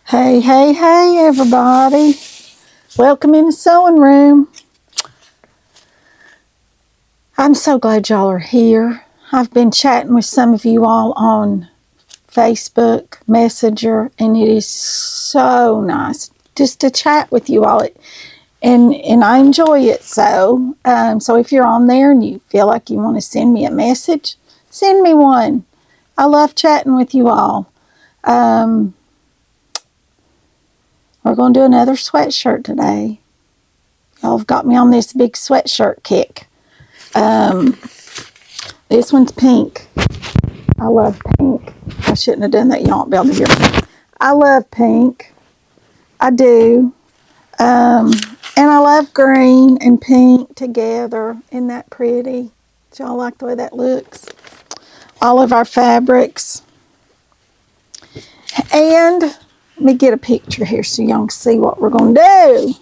Hey, hey, hey, everybody. Welcome in the sewing room. I'm so glad y'all are here. I've been chatting with some of you all on Facebook, Messenger, and it is so nice just to chat with you all. And I enjoy it so. So if you're on there and you feel like you want to send me a message, send me one. I love chatting with you all. We're going to do another sweatshirt today. Y'all have got me on this big sweatshirt kick. This one's pink. I love pink. I shouldn't have done that. You won't be able to hear me. I love pink. I do. And I love green and pink together. Isn't that pretty? Do y'all like the way that looks? All of our fabrics. And let me get a picture here so y'all can see what we're going to do.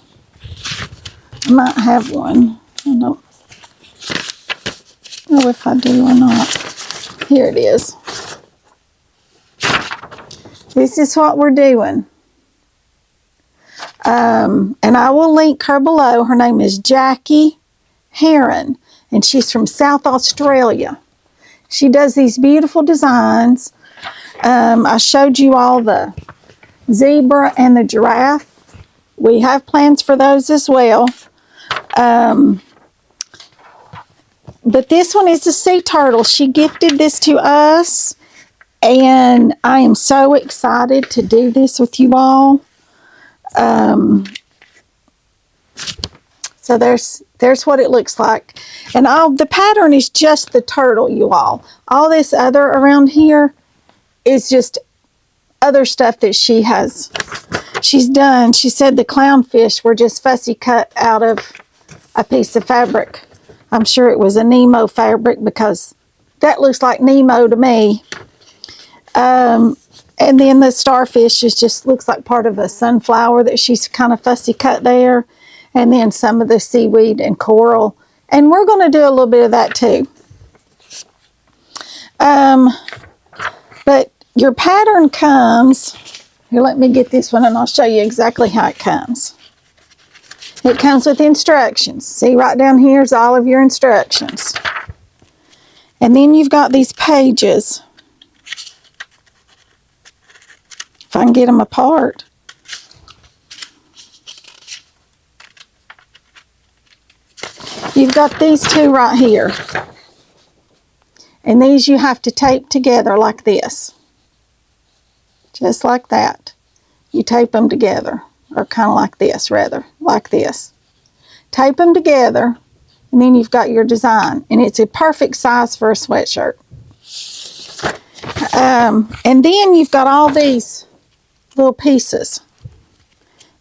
I might have one. I don't know if I do or not. Here it is. This is what we're doing. And I will link her below. Her name is Jackie Heron, and she's from South Australia. She does these beautiful designs. I showed you all the zebra and the giraffe. We have plans for those as well. But this one is the sea turtle. She gifted this to us, and I am so excited to do this with you all. So there's what it looks like. And the pattern is just the turtle, you all. All this other around here is just other stuff that she's done. She said the clownfish were just fussy cut out of a piece of fabric. I'm sure it was a Nemo fabric because that looks like Nemo to me. And then the starfish looks like part of a sunflower that she's kind of fussy cut there. And then some of the seaweed and coral. And we're going to do a little bit of that too. But your pattern comes, here, let me get this one and I'll show you exactly how it comes. It comes with instructions. See, right down here is all of your instructions. And then you've got these pages. If I can get them apart. You've got these two right here. And these you have to tape together like this. Just like that. You tape them together. Or kind of like this, rather. Like this. Tape them together. And then you've got your design. And it's a perfect size for a sweatshirt. And then you've got all these little pieces.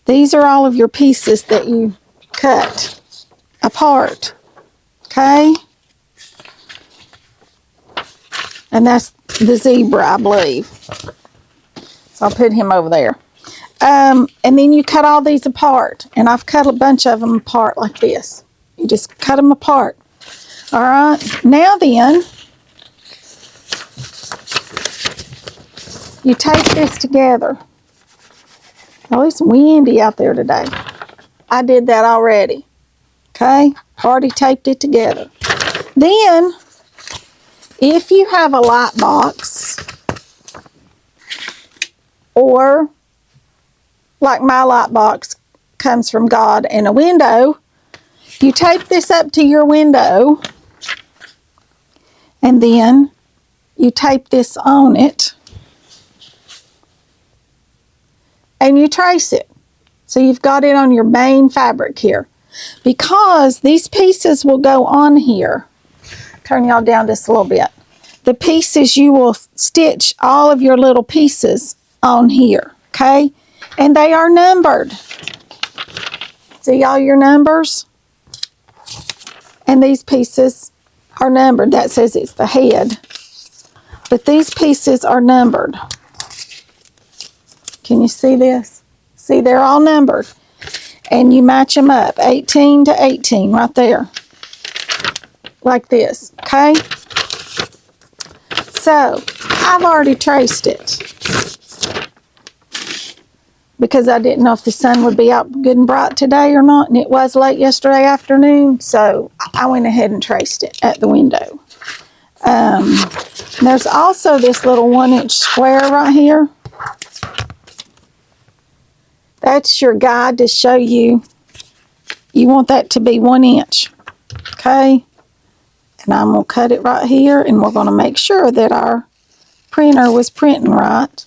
These are all of your pieces that you cut apart. Okay? And that's the zebra, I believe. So I'll put him over there. And then you cut all these apart. And I've cut a bunch of them apart like this. You just cut them apart. All right. Now then, you tape this together. Oh, it's windy out there today. I did that already. Okay? Already taped it together. Then, if you have a light box, or like my light box comes from God and a window, you tape this up to your window, and then you tape this on it, and you trace it. So you've got it on your main fabric here. Because these pieces will go on here. Turn y'all down just a little bit. The pieces, you will stitch all of your little pieces on here. Okay? And they are numbered. See all your numbers? And these pieces are numbered. That says it's the head. But these pieces are numbered. Can you see this? See, they're all numbered. And you match them up, 18 to 18, right there. Like this, okay? So, I've already traced it. because I didn't know if the sun would be out good and bright today or not, and it was late yesterday afternoon, so I went ahead and traced it at the window. There's also this little 1-inch square right here. That's your guide to show you, you want that to be 1 inch, okay? And I'm going to cut it right here, and we're going to make sure that our printer was printing right.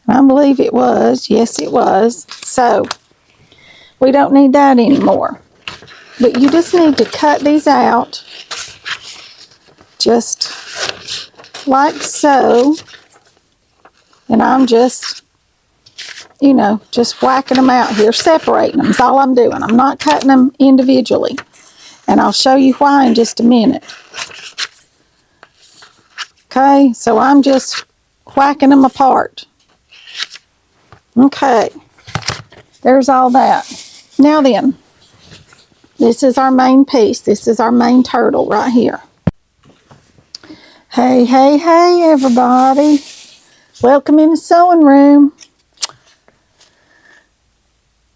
And I believe it was. Yes, it was. So, we don't need that anymore. But you just need to cut these out, just like so. And I'm just, you know, just whacking them out here, separating them is all I'm doing. I'm not cutting them individually. And I'll show you why in just a minute. Okay, so I'm just whacking them apart. Okay, there's all that. Now then, this is our main piece. This is our main turtle right here. Hey, hey, hey, everybody. Welcome in the sewing room.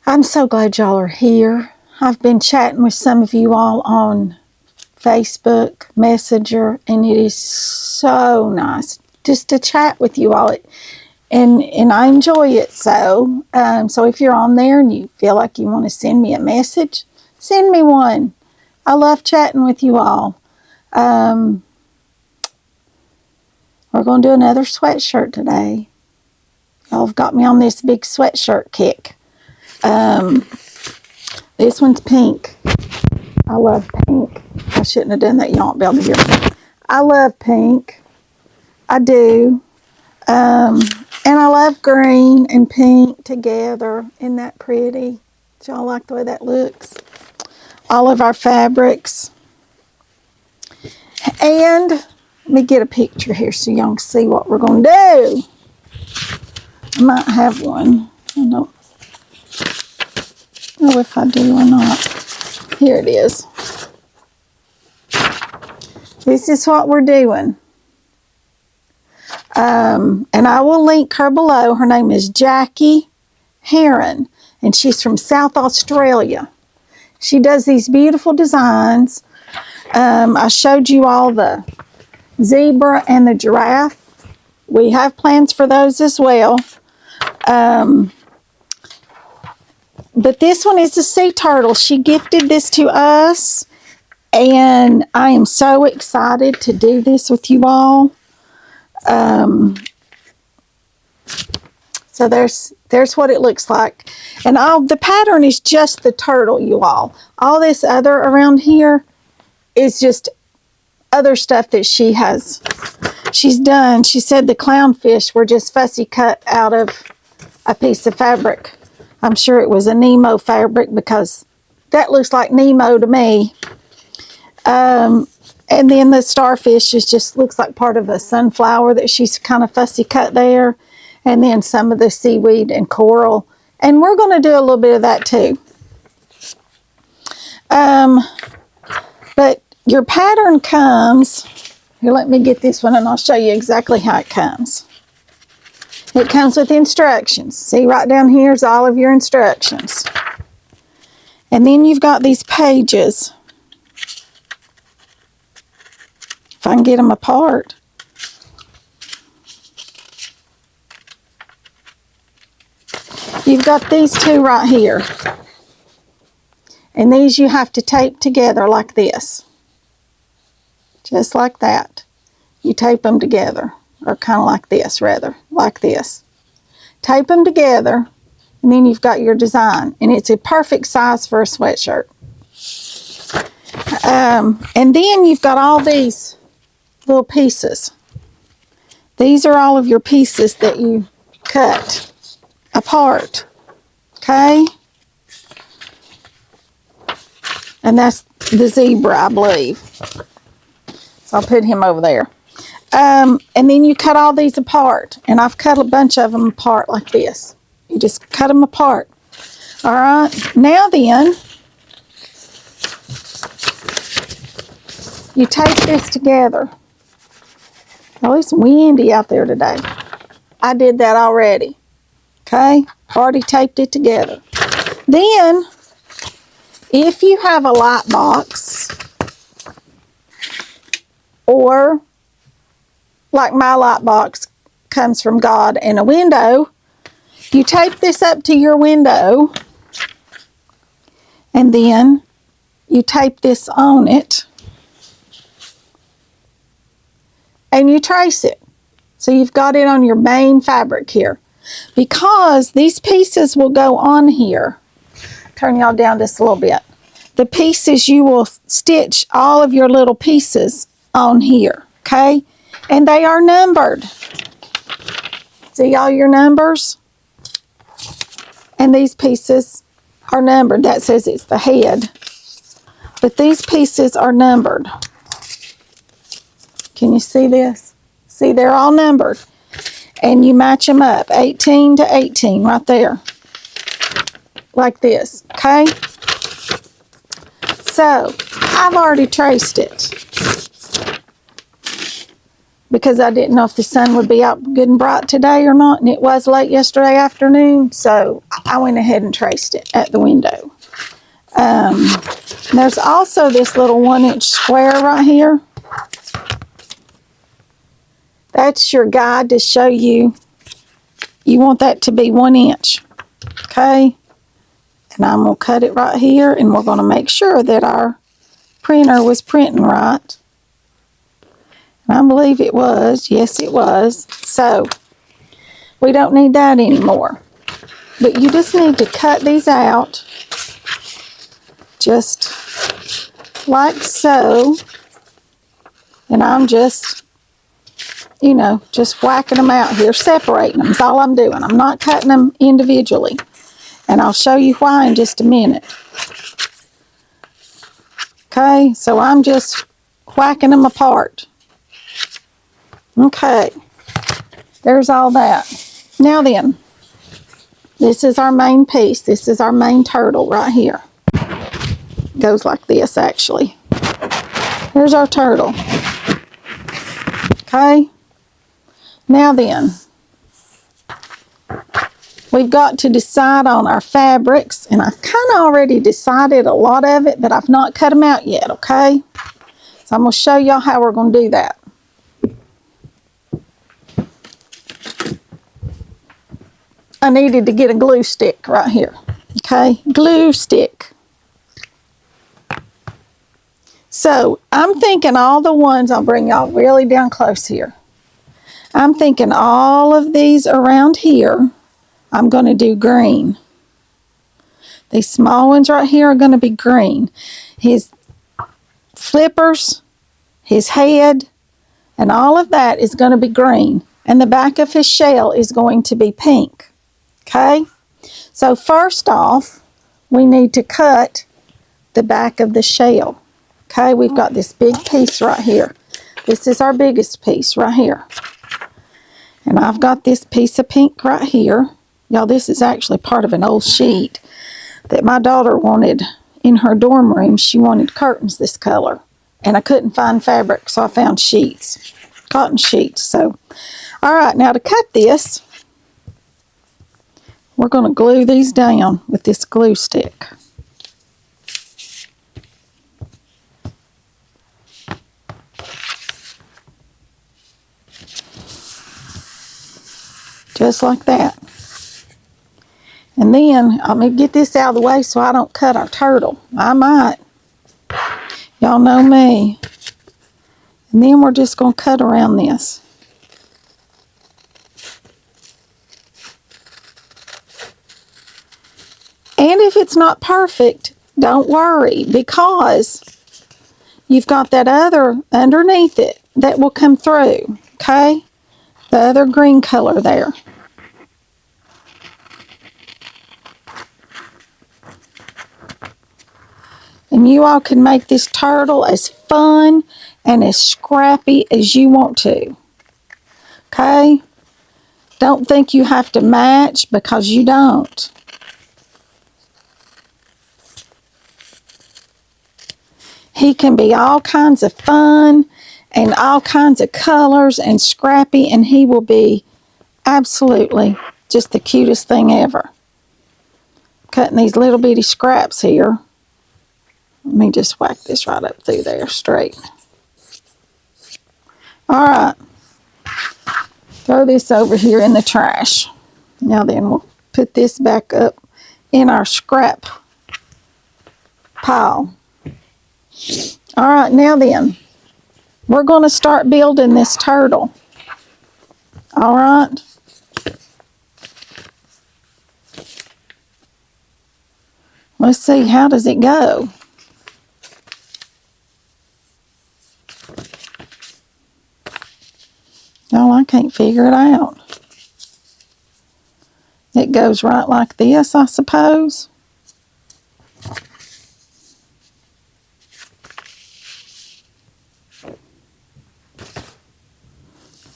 I'm so glad y'all are here. I've been chatting with some of you all on Facebook, Messenger, and it is so nice just to chat with you all. And I enjoy it so. So if you're on there and you feel like you want to send me a message, send me one. I love chatting with you all. We're going to do another sweatshirt today. Y'all have got me on this big sweatshirt kick. This one's pink. I love pink. I shouldn't have done that. You won't be able to hear me. I love pink. I do. And I love green and pink together. Isn't that pretty? Do y'all like the way that looks? All of our fabrics. And let me get a picture here so y'all can see what we're going to do. I might have one. I don't know if I do or not. Here it is. This is what we're doing. And I will link her below. Her name is Jackie Heron, and she's from South Australia. She does these beautiful designs. I showed you all the zebra and the giraffe. We have plans for those as well. But this one is a sea turtle. She gifted this to us, and I am so excited to do this with you all. So there's what it looks like. And the pattern is just the turtle, you all. All this other around here is just other stuff that she's done. She said the clownfish were just fussy cut out of a piece of fabric. I'm sure it was a Nemo fabric because that looks like Nemo to me. And then the starfish just looks like part of a sunflower that she's kind of fussy cut there. And then some of the seaweed and coral. And we're going to do a little bit of that too. But your pattern comes, here, let me get this one and I'll show you exactly how it comes. It comes with instructions. See, right down here is all of your instructions. And then you've got these pages. If I can get them apart. You've got these two right here. And these you have to tape together like this. Just like that. You tape them together. Or kind of like this, rather. Like this. Tape them together. And then you've got your design. And it's a perfect size for a sweatshirt. And then you've got all these little pieces. These are all of your pieces that you cut apart. Okay? And that's the zebra, I believe. So I'll put him over there. And then you cut all these apart. And I've cut a bunch of them apart like this. You just cut them apart. All right? Now then, you tape this together. Oh, it's windy out there today. I did that already. Okay, already taped it together. Then, if you have a light box, or like my light box comes from God and a window, you tape this up to your window, and then you tape this on it, and you trace it. So you've got it on your main fabric here. Because these pieces will go on here. Turn y'all down just a little bit. The pieces, you will stitch all of your little pieces on here, okay? And they are numbered. See all your numbers? And these pieces are numbered. That says it's the head. But these pieces are numbered. Can you see this? See, they're all numbered. And you match them up, 18 to 18, right there. Like this, okay? So, I've already traced it. Because I didn't know if the sun would be out good and bright today or not. And it was late yesterday afternoon. So, I went ahead and traced it at the window. There's also this little 1-inch square right here. That's your guide to show you. You want that to be 1 inch. Okay? And I'm going to cut it right here. And we're going to make sure that our printer was printing right. And I believe it was. Yes, it was. So, we don't need that anymore. But you just need to cut these out. Just like so. And I'm just, you know, just whacking them out here, separating them is all I'm doing. I'm not cutting them individually. And I'll show you why in just a minute. Okay, so I'm just whacking them apart. Okay, there's all that. Now then, this is our main piece. This is our main turtle right here. Goes like this, actually. Here's our turtle. Okay. Now then, we've got to decide on our fabrics, and I've kind of already decided a lot of it, but I've not cut them out yet, okay? So I'm going to show y'all how we're going to do that. I needed to get a glue stick right here, okay? Glue stick. So I'm thinking all the ones, I'll bring y'all really down close here. I'm thinking all of these around here, I'm going to do green. These small ones right here are going to be green. His flippers, his head, and all of that is going to be green. And the back of his shell is going to be pink. Okay? So first off, we need to cut the back of the shell. Okay? We've got this big piece right here. This is our biggest piece right here. And I've got this piece of pink right here. Y'all, this is actually part of an old sheet that my daughter wanted in her dorm room. She wanted curtains this color. And I couldn't find fabric, so I found sheets. Cotton sheets. So, all right, now to cut this, we're going to glue these down with this glue stick. Just like that. And then, I'm going to get this out of the way so I don't cut our turtle. I might. Y'all know me. And then we're just going to cut around this. And if it's not perfect, don't worry, because you've got that other underneath it that will come through, okay? The other green color there. And you all can make this turtle as fun and as scrappy as you want to. Okay? Don't think you have to match, because you don't. He can be all kinds of fun and all kinds of colors and scrappy, and he will be absolutely just the cutest thing ever. Cutting these little bitty scraps here. Let me just whack this right up through there straight. All right. Throw this over here in the trash. Now then, we'll put this back up in our scrap pile. All right, now then, we're going to start building this turtle. All right. Let's see, how does it go? Oh, I can't figure it out. It goes right like this, I suppose.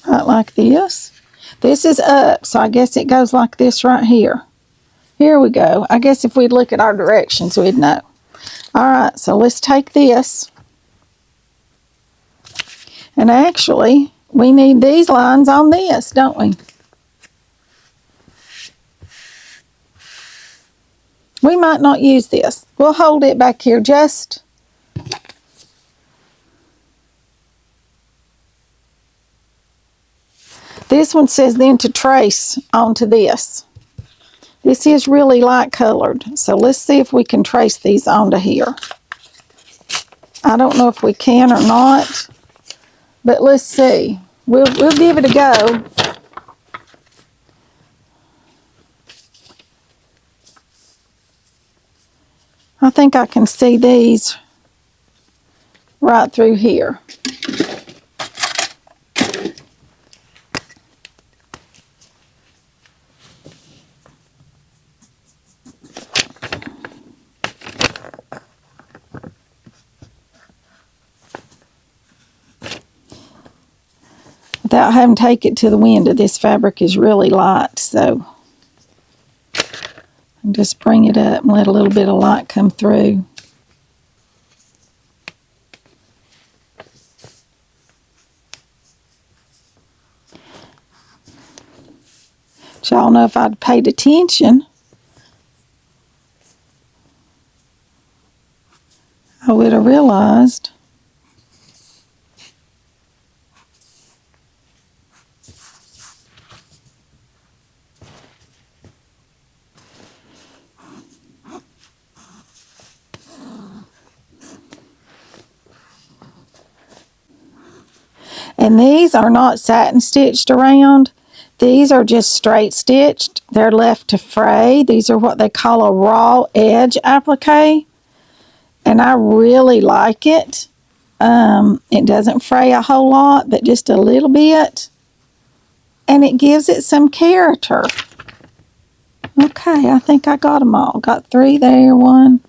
Right like this. This is up, so I guess it goes like this right here. Here we go. I guess if we'd look at our directions, we'd know. All right, so let's take this. And actually, we need these lines on this, don't we? We might not use this. We'll hold it back here just. This one says then to trace onto this. This is really light colored, so let's see if we can trace these onto here. I don't know if we can or not, but let's see. We'll give it a go. I think I can see these right through here. Without having to take it to the window, this fabric is really light, so just bring it up and let a little bit of light come through. But y'all know if I'd paid attention, I would have realized and these are not satin stitched around. These are just straight stitched. They're left to fray. These are what they call a raw edge applique. And I really like it. It doesn't fray a whole lot, but just a little bit. And it gives it some character. Okay, I think I got them all. Got 3 there, 1.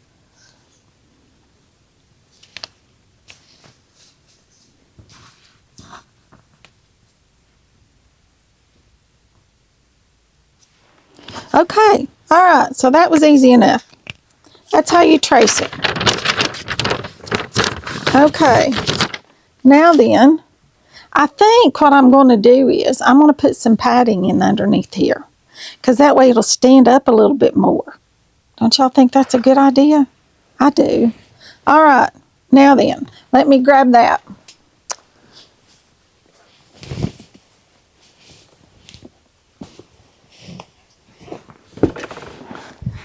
Okay, all right, so that was easy enough. That's how you trace it. Okay, now then, I think what I'm going to do is I'm going to put some padding in underneath here, because that way it'll stand up a little bit more. Don't y'all think that's a good idea? I do. All right, now then, let me grab that.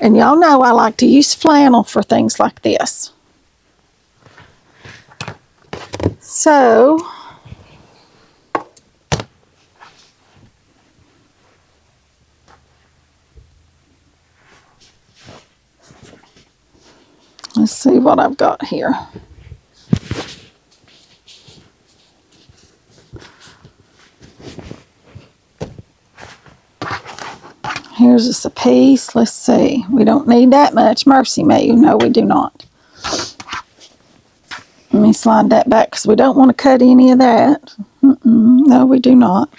And y'all know I like to use flannel for things like this. So, let's see what I've got here. Here's just a piece. Let's see. We don't need that much. Mercy me. No, we do not. Let me slide that back because we don't want to cut any of that. No, we do not.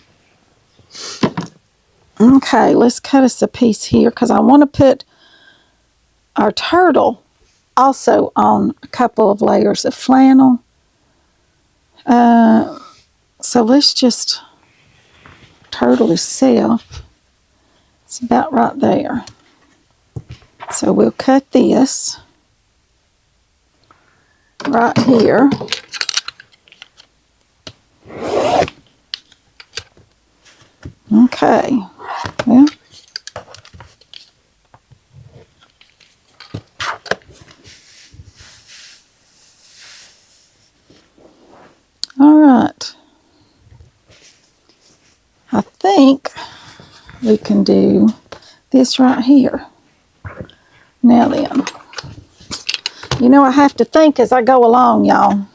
Okay, let's cut us a piece here because I want to put our turtle also on a couple of layers of flannel. So let's just turtle itself. It's about right there. So we'll cut this right here. Okay. Well, all right. I think we can do this right here. Now then, you know, I have to think as I go along, y'all.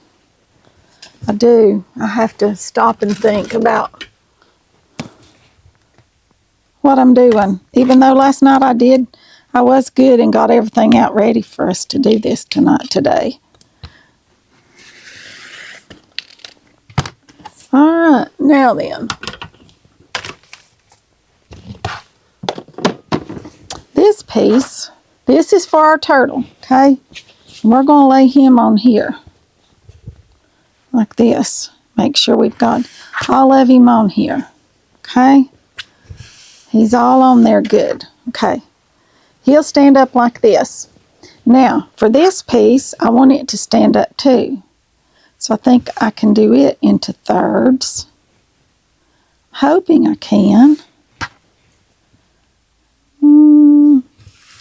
I do. I have to stop and think about what I'm doing. Even though last night I was good and got everything out ready for us to do this today. All right, now then. This piece, this is for our turtle, okay? And we're going to lay him on here, like this. Make sure we've got all of him on here, okay? He's all on there good, okay? He'll stand up like this. Now, for this piece, I want it to stand up too. So I think I can do it into thirds. Hoping I can.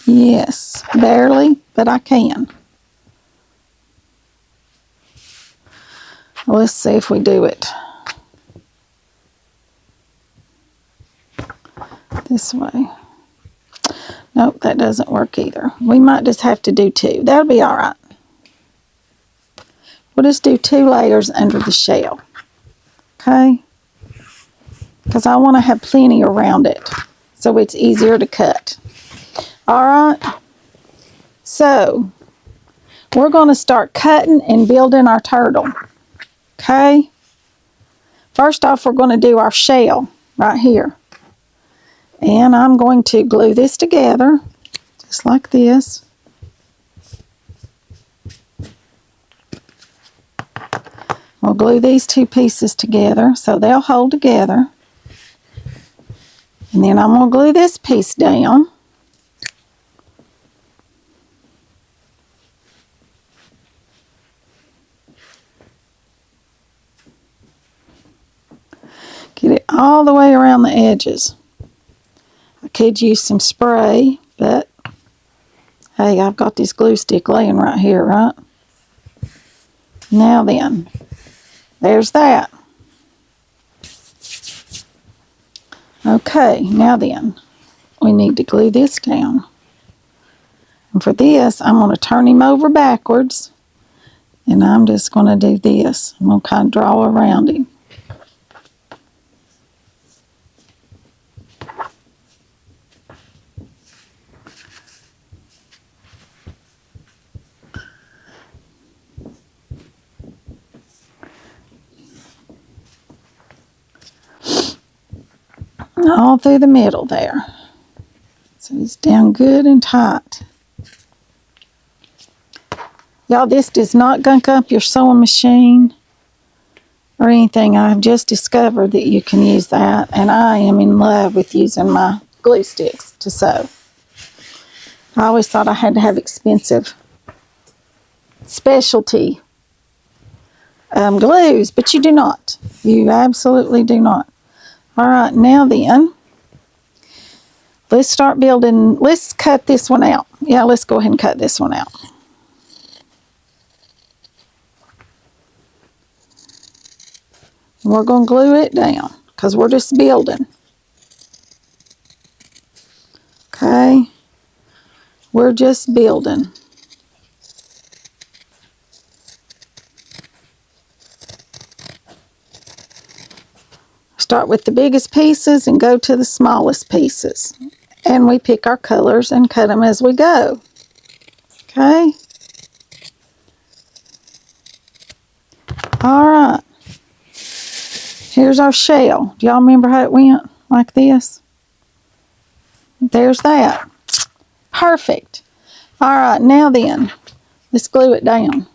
Yes, barely, but I can. Let's see if we do it this way. Nope, that doesn't work either. We might just have to do two. That'll be all right. We'll just do 2 layers under the shell. Okay? Because I want to have plenty around it so it's easier to cut. All right? So, we're going to start cutting and building our turtle. Okay? First off, we're going to do our shell right here. And I'm going to glue this together, just like this. We'll glue these 2 pieces together so they'll hold together. And then I'm going to glue this piece down. Get it all the way around the edges. I could use some spray, but hey, I've got this glue stick laying right here, right? Now then, there's that. Okay, now then, we need to glue this down. And for this, I'm going to turn him over backwards, and I'm just going to do this. I'm going to kind of draw around him. All through the middle there. So he's down good and tight. Y'all, this does not gunk up your sewing machine or anything. I've just discovered that you can use that, and I am in love with using my glue sticks to sew. I always thought I had to have expensive specialty glues, but you do not. You absolutely do not. All right, now then, let's start building. Let's cut this one out. Yeah, let's go ahead and cut this one out. We're going to glue it down because we're just building. Okay? We're just building. Start with the biggest pieces and go to the smallest pieces. And we pick our colors and cut them as we go. Okay? All right. Here's our shell. Do y'all remember how it went? Like this? There's that. Perfect. All right, now then, let's glue it down.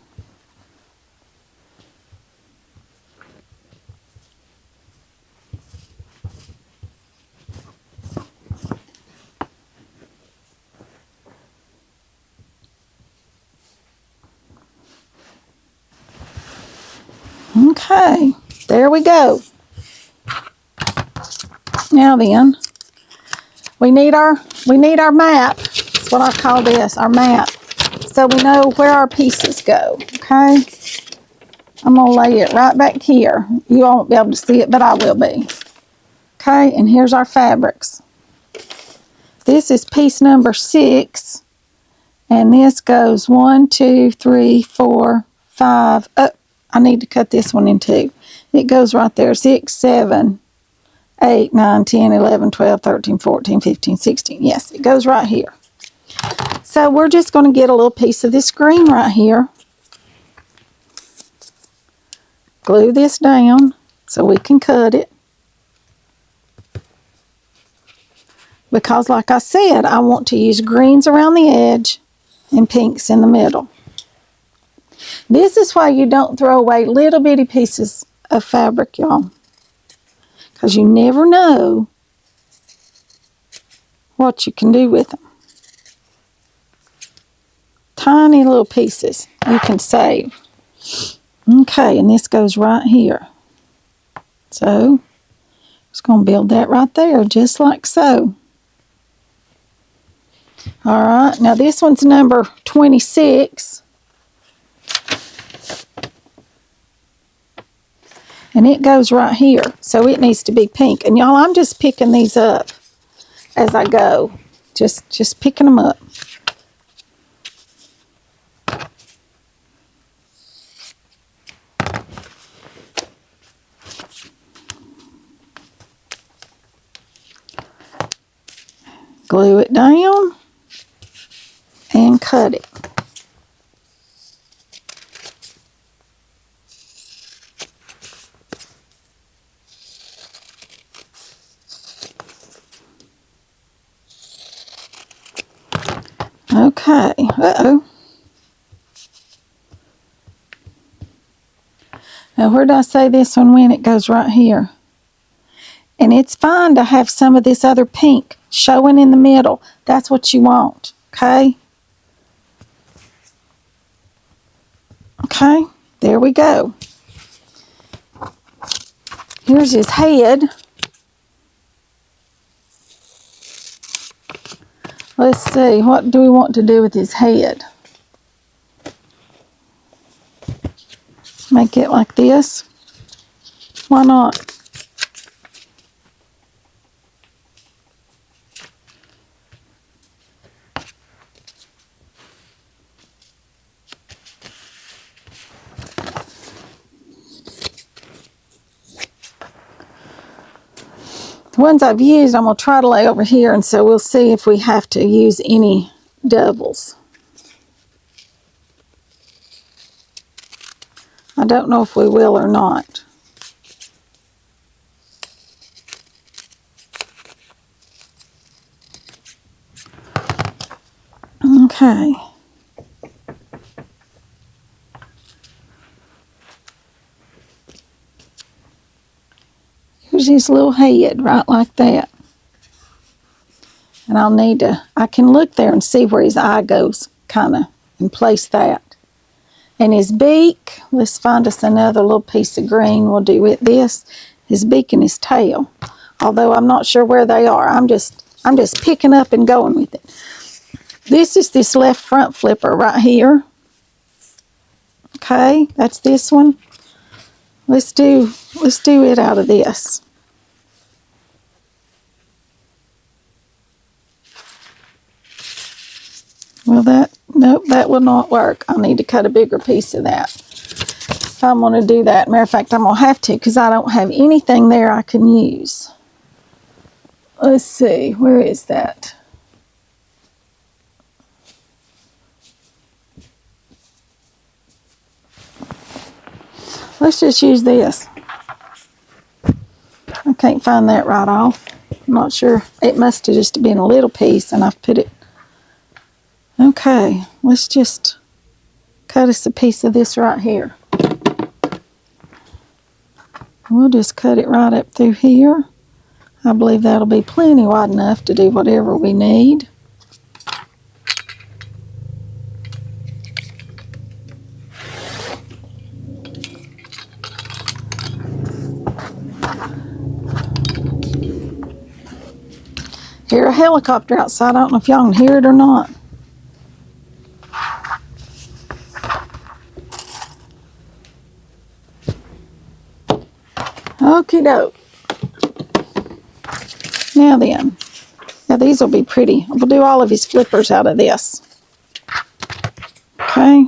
Okay, there we go. Now then, we need our map. That's what I call this, our map. So we know where our pieces go, okay? I'm gonna lay it right back here. You won't be able to see it, but I will be. Okay, and here's our fabrics. This is piece number 6, and this goes 1, 2, 3, 4, 5. Oh, I need to cut this one in two. It goes right there, 6, 7, 8, 9, 10, 11, 12, 13, 14, 15, 16. Yes, it goes right here. So we're just going to get a little piece of this green right here. Glue this down so we can cut it. Because like I said, I want to use greens around the edge and pinks in the middle. This is why you don't throw away little bitty pieces of fabric, y'all. Because you never know what you can do with them. Tiny little pieces you can save. Okay, and this goes right here. So, just going to build that right there, just like so. All right, now this one's number 26. And it goes right here, so it needs to be pink. And y'all, I'm just picking these up as I go. Just picking them up. Glue it down and cut it. Okay, uh-oh. Now where did I say this one went? It goes right here. And it's fine to have some of this other pink showing in the middle. That's what you want, okay? Okay, there we go. Here's his head. Let's see, what do we want to do with his head? Make it like this. Why not? The ones I've used, I'm going to try to lay over here, and so we'll see if we have to use any doubles. I don't know if we will or not. Okay. Here's his little head, right like that. And I'll need to, I can look there and see where his eye goes, kind of, and place that. And his beak, let's find us another little piece of green. We'll do with this, his beak and his tail. Although I'm not sure where they are. I'm just picking up and going with it. This is this left front flipper right here. Okay, that's this one. Let's do it out of this. Well, nope, that will not work. I'll need to cut a bigger piece of that if I'm going to do that. Matter of fact, I'm going to have to because I don't have anything there I can use. Let's see, where is that? Let's just use this. I can't find that right off. I'm not sure. It must have just been a little piece and I've put it. Okay, let's just cut us a piece of this right here. We'll just cut it right up through here. I believe that'll be plenty wide enough to do whatever we need. Hear a helicopter outside. I don't know if y'all can hear it or not. Okie doke. Now then. Now these will be pretty. We'll do all of his flippers out of this. Okay.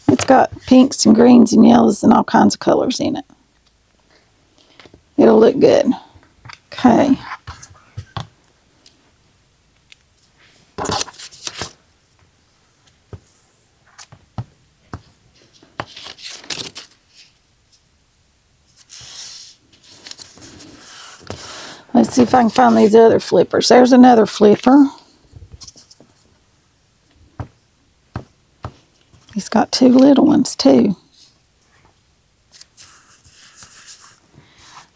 It's got pinks and greens and yellows and all kinds of colors in it. It'll look good. Okay. Let's see if I can find these other flippers. There's another flipper. He's got two little ones too.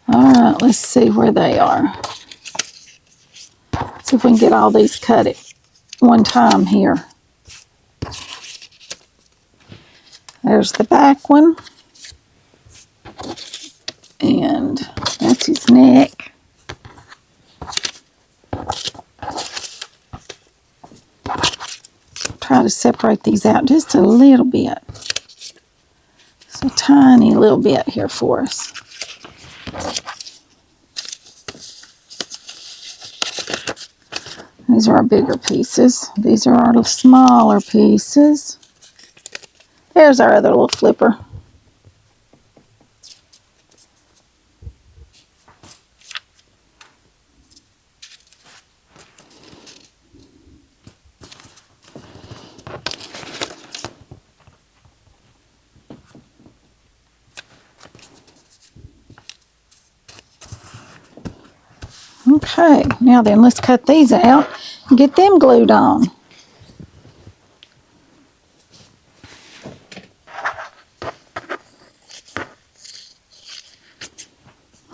Alright, let's see where they are. See if we can get all these cut at one time here. There's the back one. And that's his neck. Try to separate these out just a little bit. Just a tiny little bit here for us. These are our bigger pieces. These are our smaller pieces. There's our other little flipper. Okay, now then let's cut these out and get them glued on.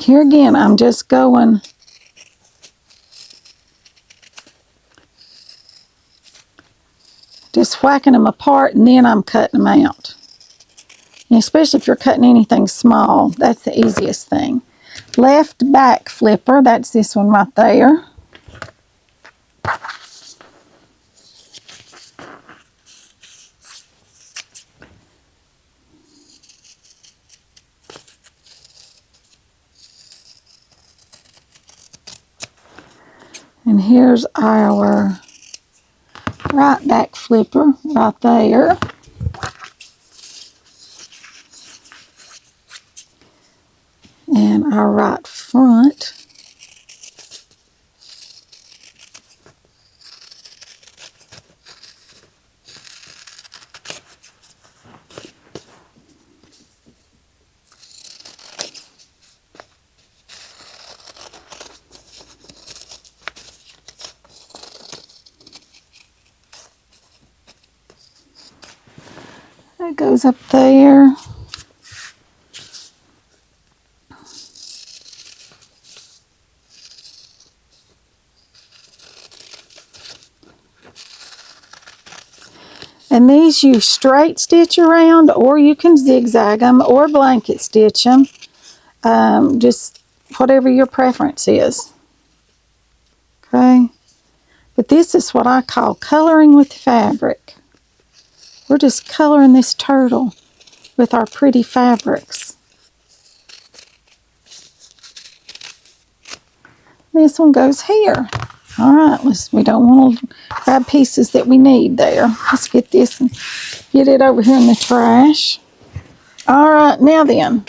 Here again, I'm just going whacking them apart and then I'm cutting them out. And especially if you're cutting anything small, that's the easiest thing. Left back flipper, that's this one right there. And here's our right back flipper right there. And our right front. That goes up there. And these you straight stitch around, or you can zigzag them, or blanket stitch them. Just whatever your preference is. Okay? But this is what I call coloring with fabric. We're just coloring this turtle with our pretty fabrics. This one goes here. All right, we don't want to grab pieces that we need there. Let's get this and get it over here in the trash. All right, now then.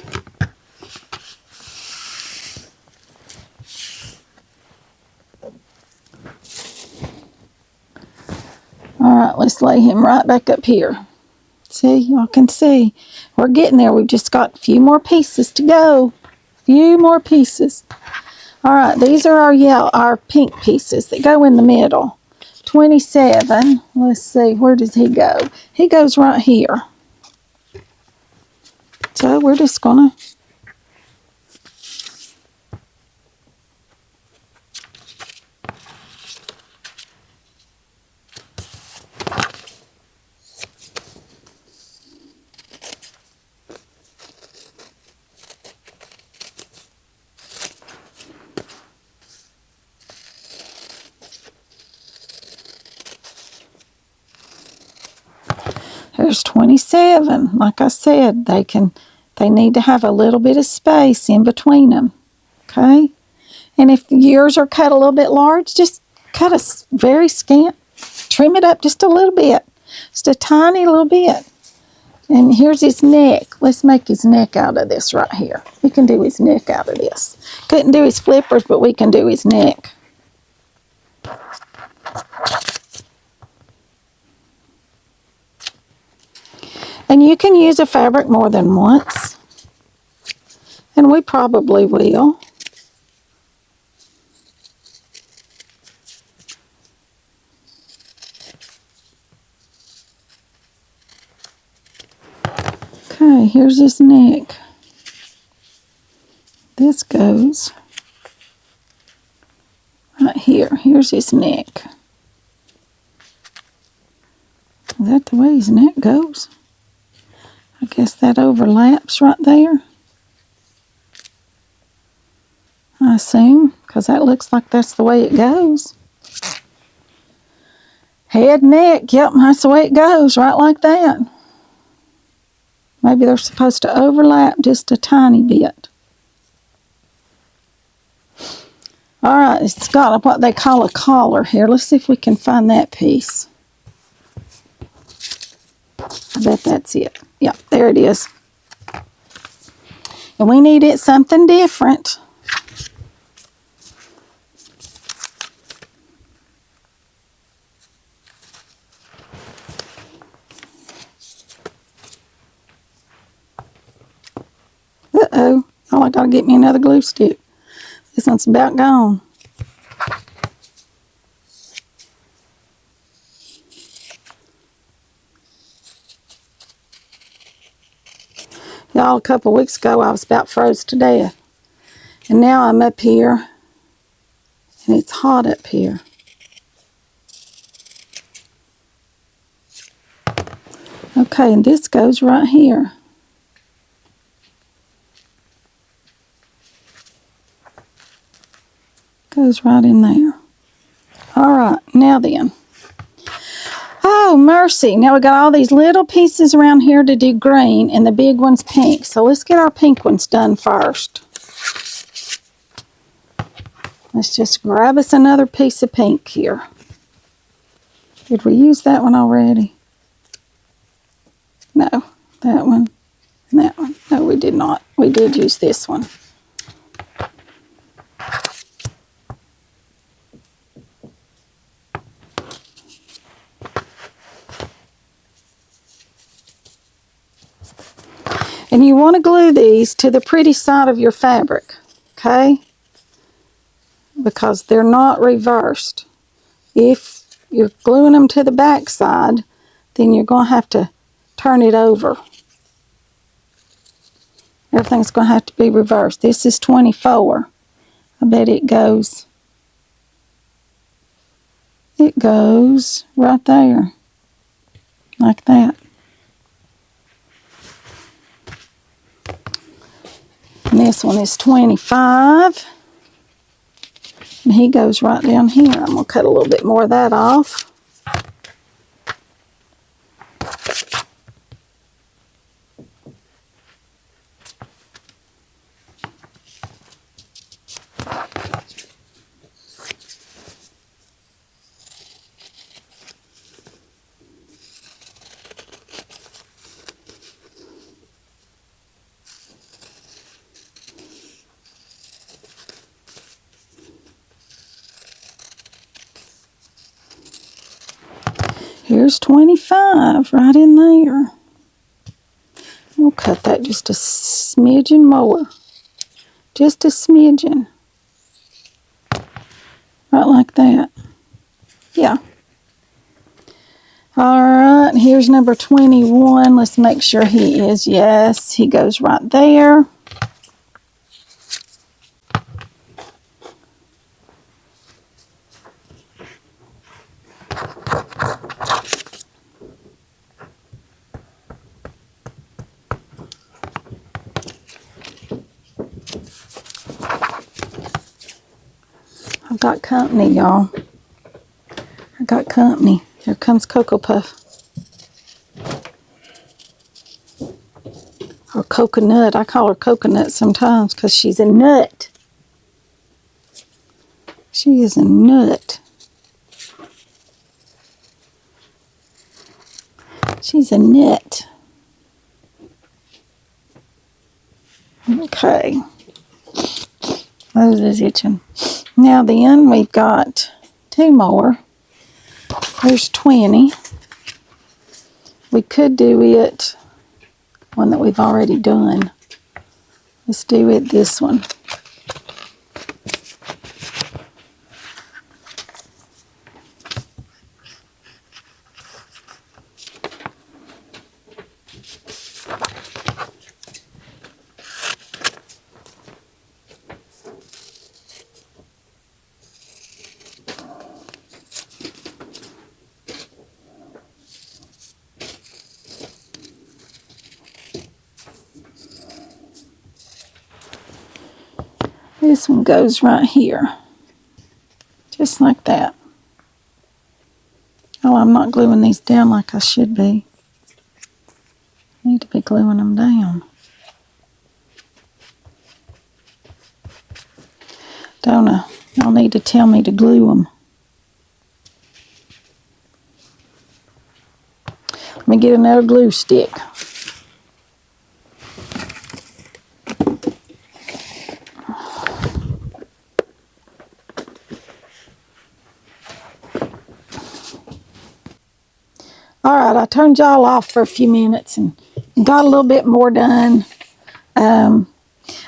All right, let's lay him right back up here. See, y'all can see. We're getting there. We've just got a few more pieces to go. A few more pieces. All right, these are our pink pieces that go in the middle. 27. Let's see, where does he go? He goes right here. So we're just gonna There's 27. Like I said, they need to have a little bit of space in between them. Okay? And if yours are cut a little bit large, just cut a very scant. Trim it up just a little bit. Just a tiny little bit. And here's his neck. Let's make his neck out of this right here. We can do his neck out of this. Couldn't do his flippers, but we can do his neck. And you can use a fabric more than once. And we probably will. Okay, here's his neck. This goes right here. Here's his neck. Is that the way his neck goes? I guess that overlaps right there. I assume, because that looks like that's the way it goes. Head, neck, yep, that's the way it goes, right like that. Maybe they're supposed to overlap just a tiny bit. All right, it's got what they call a collar here. Let's see if we can find that piece. I bet that's it. Yep, there it is. And we need it something different. Uh-oh. Oh, I gotta get me another glue stick. This one's about gone. Y'all, a couple weeks ago, I was about froze to death. And now I'm up here, and it's hot up here. Okay, and this goes right here. Goes right in there. All right, now then. Oh, mercy. Now we got all these little pieces around here to do green, and the big one's pink. So let's get our pink ones done first. Let's just grab us another piece of pink here. Did we use that one already? No, that one and that one. No, we did not. We did use this one. And you want to glue these to the pretty side of your fabric, okay? Because they're not reversed. If you're gluing them to the back side, then you're going to have to turn it over. Everything's going to have to be reversed. This is 24. I bet it goes right there, like that. And this one is 25. And he goes right down here. I'm going to cut a little bit more of that off. Here's 25 right in there. We'll cut that just a smidgen more. Just a smidgen. Right like that. Yeah. All right, here's number 21. Let's make sure he is. Yes, he goes right there. I've got company, y'all. I got company. Here comes Cocoa Puff. coconut. I call her coconut sometimes because she's a nut. She is a nut. She's a nut. Okay. Those is itching. Now then, we've got 2 more. There's 20. We could do it, one that we've already done. Let's do it this one. This one goes right here, just like that. Oh, I'm not gluing these down like I should be. I need to be gluing them down. Don't I? Y'all need to tell me to glue them. Let me get another glue stick. All right, I turned y'all off for a few minutes and got a little bit more done. I'm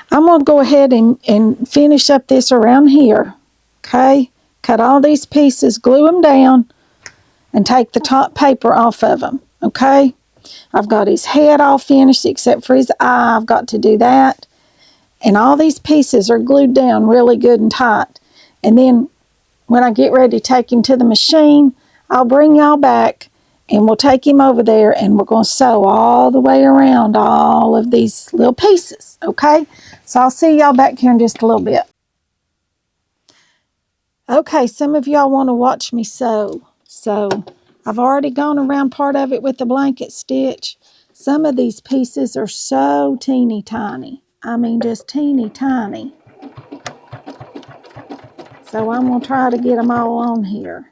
going to go ahead and finish up this around here, okay? Cut all these pieces, glue them down, and take the top paper off of them, okay? I've got his head all finished except for his eye. I've got to do that. And all these pieces are glued down really good and tight. And then when I get ready to take him to the machine, I'll bring y'all back and we'll take him over there and we're going to sew all the way around all of these little pieces, okay? So I'll see y'all back here in just a little bit. Okay, some of y'all want to watch me sew. So I've already gone around part of it with the blanket stitch. Some of these pieces are so teeny tiny. I mean, just teeny tiny. So I'm going to try to get them all on here.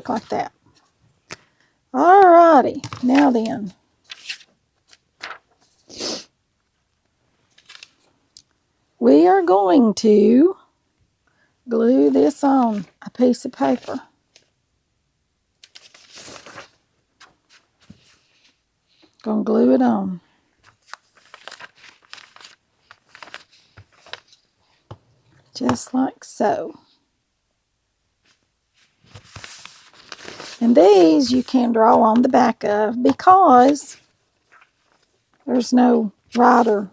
look like that. Alrighty, now then. We are going to glue this on a piece of paper. Gonna glue it on. Just like so. And these you can draw on the back of because there's no rider.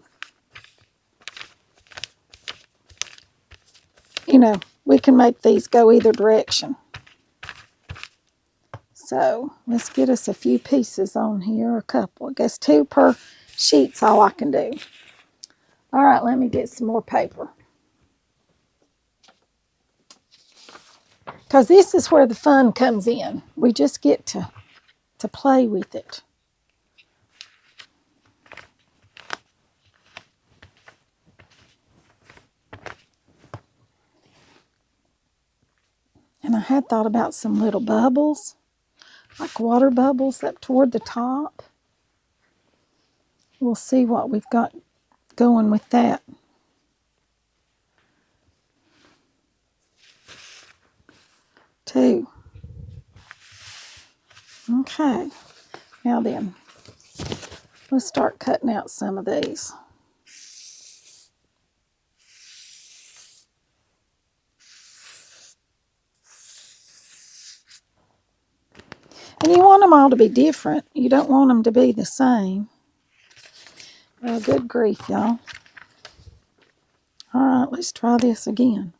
You know, we can make these go either direction. So let's get us a few pieces on here, a couple. I guess 2 per sheet's all I can do. All right, let me get some more paper. Because this is where the fun comes in. We just get to play with it. And I had thought about some little bubbles, like water bubbles up toward the top. We'll see what we've got going with that. Two. Okay. Now then, let's start cutting out some of these. And you want them all to be different. You don't want them to be the same. Well, good grief, y'all. All right, let's try this again.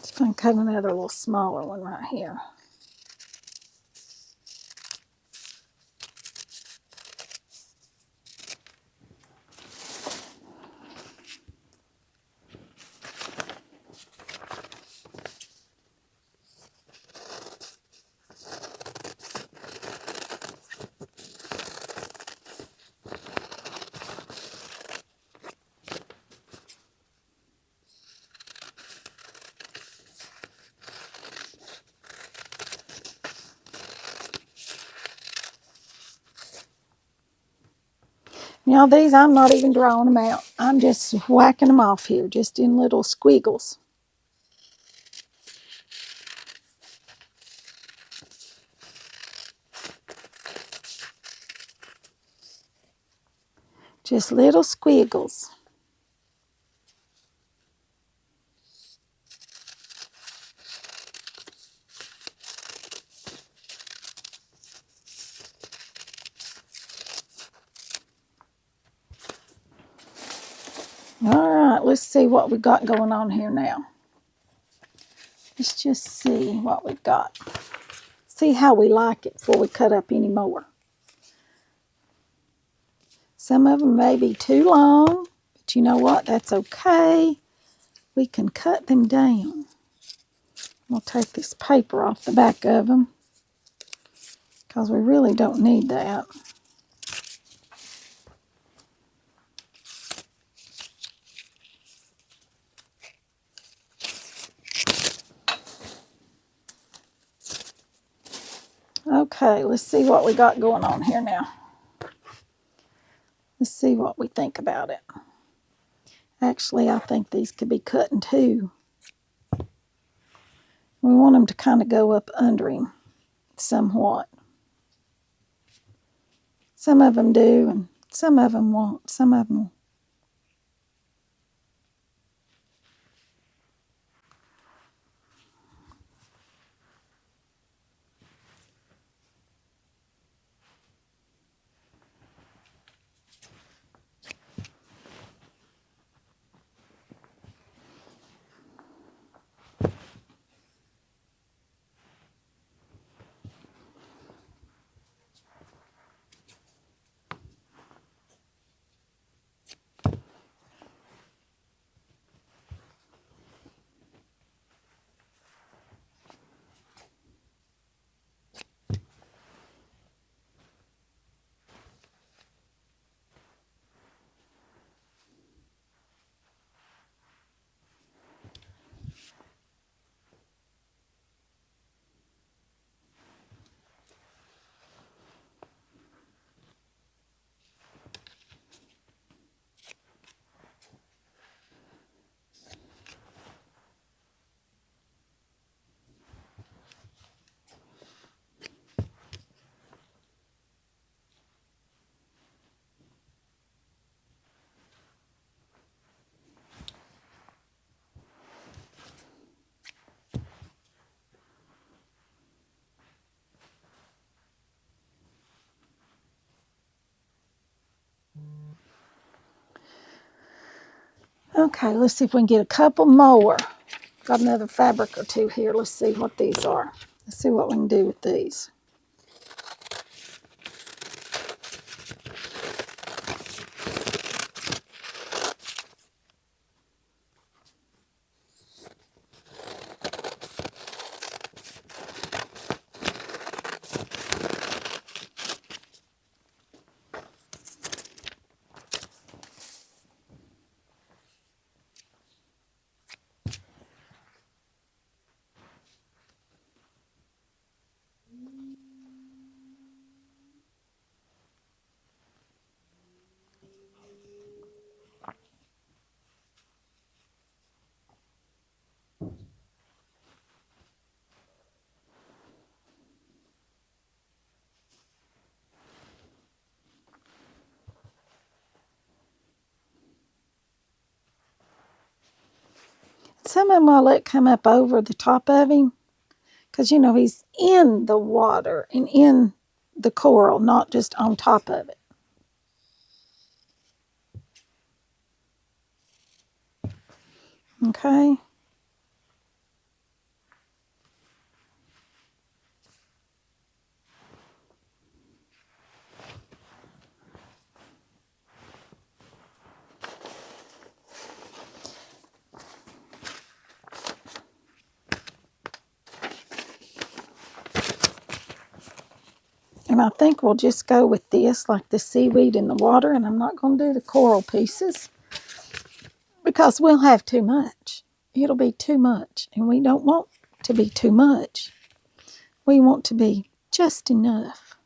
Just going to cut another little smaller one right here. Now these, I'm not even drawing them out. I'm just whacking them off here, just in little squiggles. Just little squiggles. All right, let's see what we got going on here now. Let's just see what we've got. See how we like it before we cut up any more. Some of them may be too long, but you know what? That's okay. We can cut them down. We'll take this paper off the back of them because we really don't need that. Okay, let's see what we got going on here now. Let's see what we think about it. Actually, I think these could be cut in two. We want them to kind of go up under him somewhat. Some of them do, and some of them won't. Some of them. Okay, let's see if we can get a couple more. Got another fabric or two here. Let's see what these are. Let's see what we can do with these. Some of them I'll let come up over the top of him because, you know, he's in the water and in the coral, not just on top of it. Okay. And I think we'll just go with this, like the seaweed in the water, and I'm not going to do the coral pieces because we'll have too much. It'll be too much, and we don't want to be too much. We want to be just enough.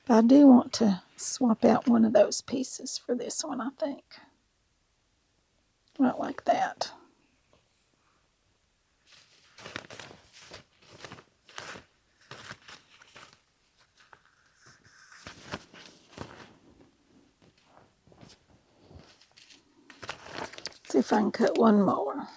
But I do want to swap out one of those pieces for this one, I think. Not like that. See if I can cut one more.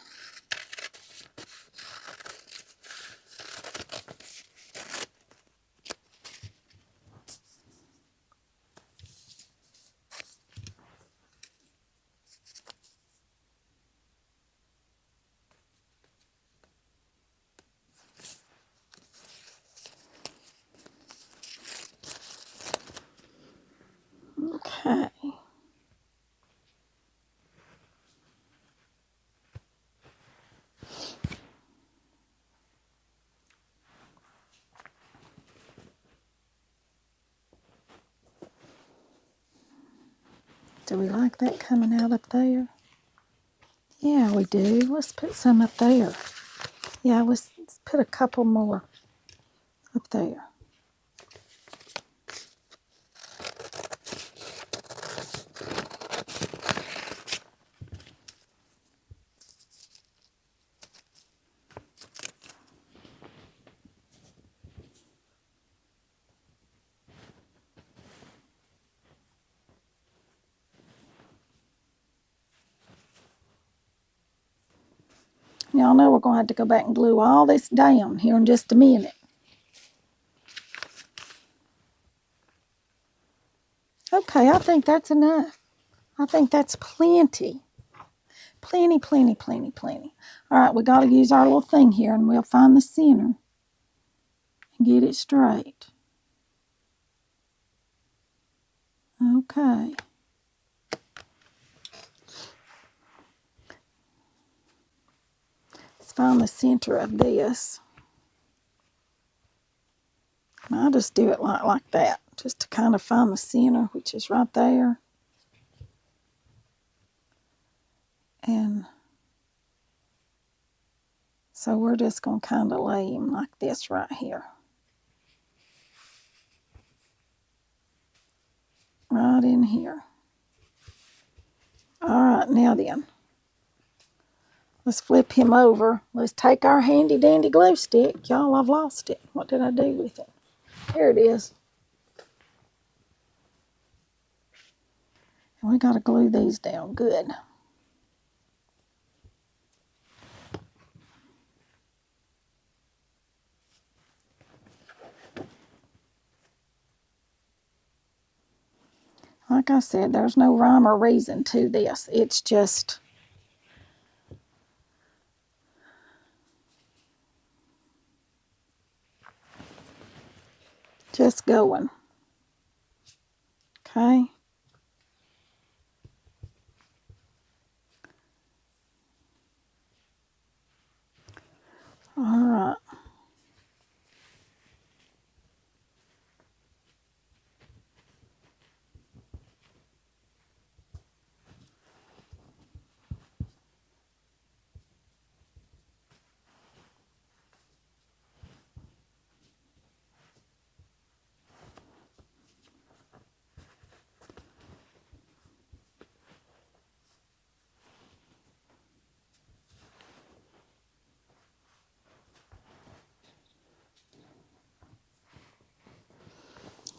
Okay. Do we like that coming out up there? Yeah, we do. Let's put some up there. Yeah, let's put a couple more up there. Y'all know we're going to have to go back and glue all this down here in just a minute. Okay, I think that's enough. I think that's plenty. Plenty, plenty, plenty, plenty. All right, we got to use our little thing here, and we'll find the center and get it straight. Okay. Let's find the center of this. And I'll just do it like that, just to kind of find the center, which is right there. And so we're just going to kind of lay him like this right here. Right in here. All right, now then. Let's flip him over. Let's take our handy dandy glue stick. Y'all, I've lost it. What did I do with it? Here it is. And we got to glue these down good. Like I said, there's no rhyme or reason to this. It's just going. Okay. All right.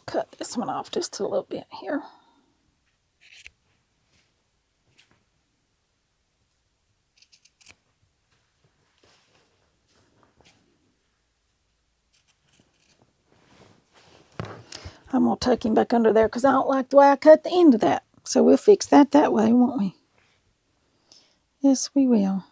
Cut this one off just a little bit here. I'm going to tuck him back under there because I don't like the way I cut the end of that. So we'll fix that way, won't we? Yes, we will.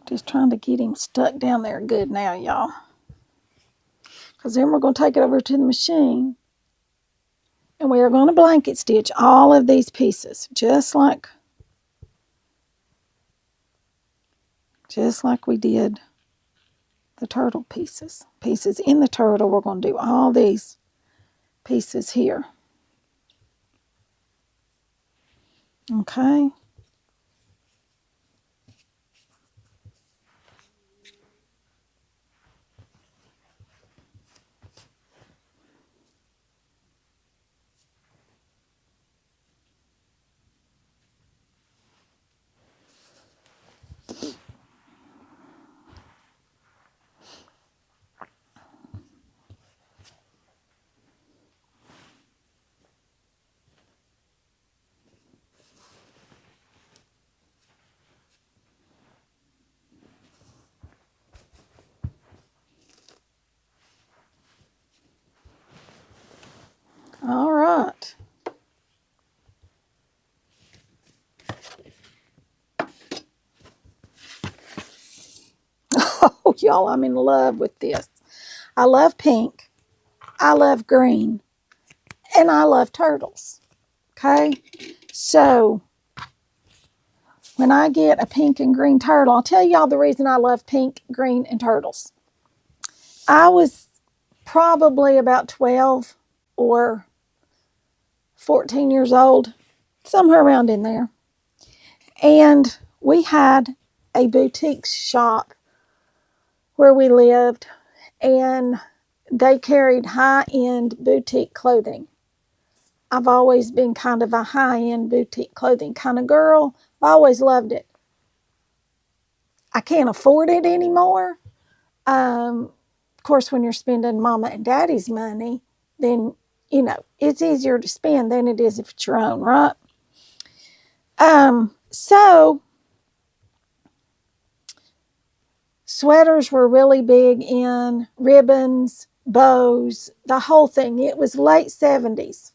Just trying to get him stuck down there good now, y'all. Because then we're going to take it over to the machine. And we are going to blanket stitch all of these pieces. Just like we did the turtle pieces. Pieces in the turtle, we're going to do all these pieces here. Okay. told y'all I'm in love with this. I love pink. I love green. And I love turtles. Okay? So, when I get a pink and green turtle, I'll tell y'all the reason I love pink, green, and turtles. I was probably about 12 or 14 years old, somewhere around in there. And we had a boutique shop where we lived, and they carried high-end boutique clothing. I've always been kind of a high-end boutique clothing kind of girl. I always loved it. I can't afford it anymore. Of course, when you're spending mama and daddy's money, then, it's easier to spend than it is if it's your own, right? So sweaters were really big in, ribbons, bows, the whole thing. It was late 70s.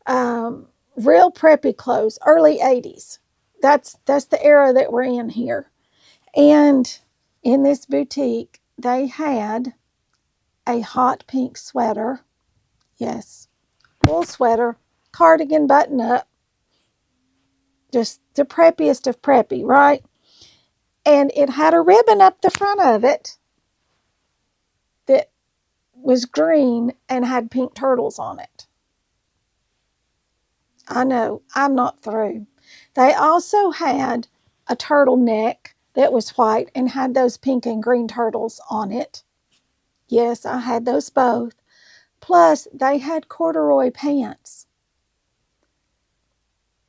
Real preppy clothes, early 80s. That's the era that we're in here. And in this boutique, they had a hot pink sweater. Yes, wool sweater, cardigan button up. Just the preppiest of preppy, right? And it had a ribbon up the front of it that was green and had pink turtles on it. I know, I'm not through. They also had a turtleneck that was white and had those pink and green turtles on it. Yes, I had those both. Plus, they had corduroy pants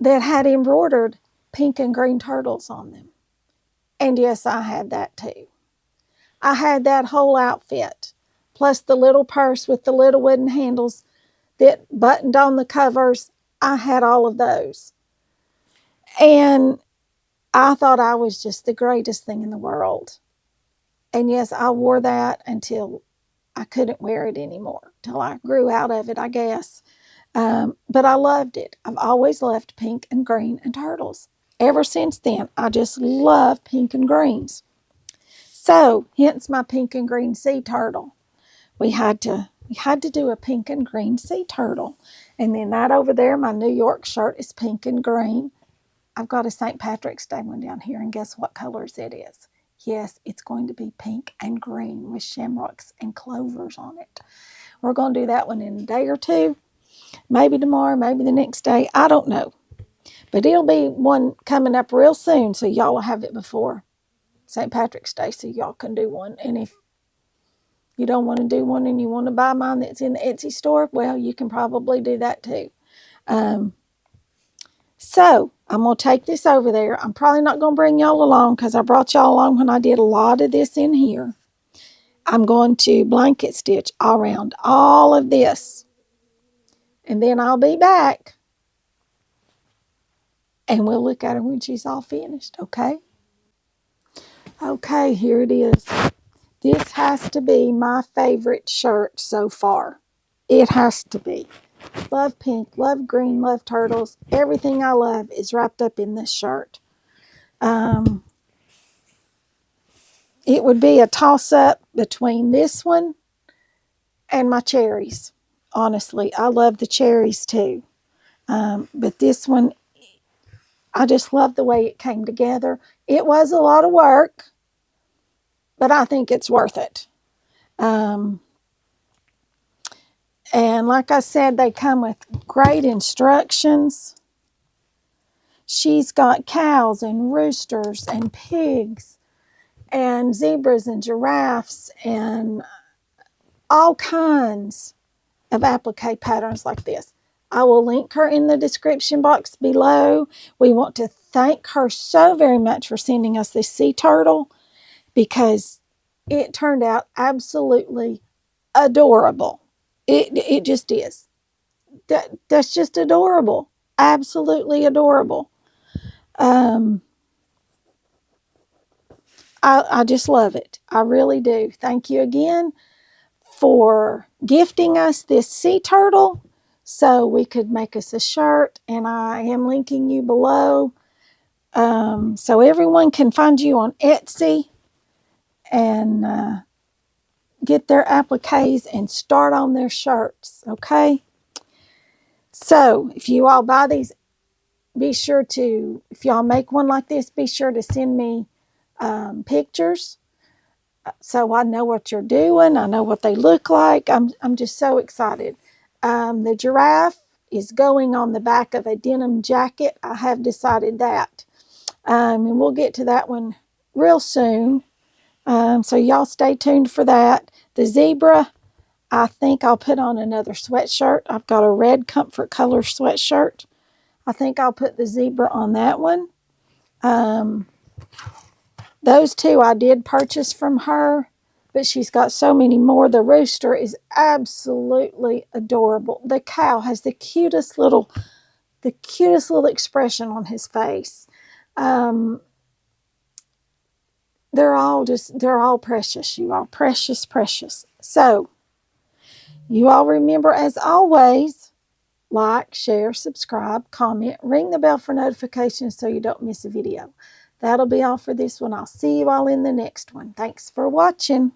that had embroidered pink and green turtles on them. And yes, I had that too. I had that whole outfit, plus the little purse with the little wooden handles that buttoned on the covers. I had all of those. And I thought I was just the greatest thing in the world. And yes, I wore that until I couldn't wear it anymore, till I grew out of it, I guess. But I loved it. I've always loved pink and green and turtles. Ever since then, I just love pink and greens. So, hence my pink and green sea turtle. We had to do a pink and green sea turtle. And then that over there, my New York shirt is pink and green. I've got a St. Patrick's Day one down here, and guess what colors it is? Yes, it's going to be pink and green with shamrocks and clovers on it. We're going to do that one in a day or two. Maybe tomorrow, maybe the next day. I don't know. But it'll be one coming up real soon, so y'all will have it before St. Patrick's Day, so y'all can do one. And if you don't want to do one and you want to buy mine that's in the Etsy store, well, you can probably do that too. So I'm going to take this over there. I'm probably not going to bring y'all along because I brought y'all along when I did a lot of this in here. I'm going to blanket stitch around all of this. And then I'll be back. And we'll look at her when she's all finished, okay? Okay, here it is. This has to be my favorite shirt so far. It has to be. Love pink, love green, love turtles. Everything I love is wrapped up in this shirt. It would be a toss-up between this one and my cherries. Honestly, I love the cherries too. But this one, I just love the way it came together. It was a lot of work, but I think it's worth it. And like I said, they come with great instructions. She's got cows and roosters and pigs and zebras and giraffes and all kinds of applique patterns like this. I will link her in the description box below. We want to thank her so very much for sending us this sea turtle because it turned out absolutely adorable. It just is. That's just adorable. Absolutely adorable. I just love it. I really do. Thank you again for gifting us this sea turtle so we could make us a shirt, and I am linking you below so everyone can find you on Etsy and get their appliques and start on their shirts, okay? So if you all buy these, be sure to, if y'all make one like this, be sure to send me pictures so I know what you're doing. I know what they look like. I'm just so excited. The giraffe is going on the back of a denim jacket. I have decided that. And we'll get to that one real soon. So y'all stay tuned for that. The zebra, I think I'll put on another sweatshirt. I've got a red comfort color sweatshirt. I think I'll put the zebra on that one. Those two I did purchase from her, but she's got so many more. The rooster is absolutely adorable. The cow has the cutest little expression on his face. They're all precious, you all. Precious, precious. So, you all remember, as always, like, share, subscribe, comment, ring the bell for notifications so you don't miss a video. That'll be all for this one. I'll see you all in the next one. Thanks for watching.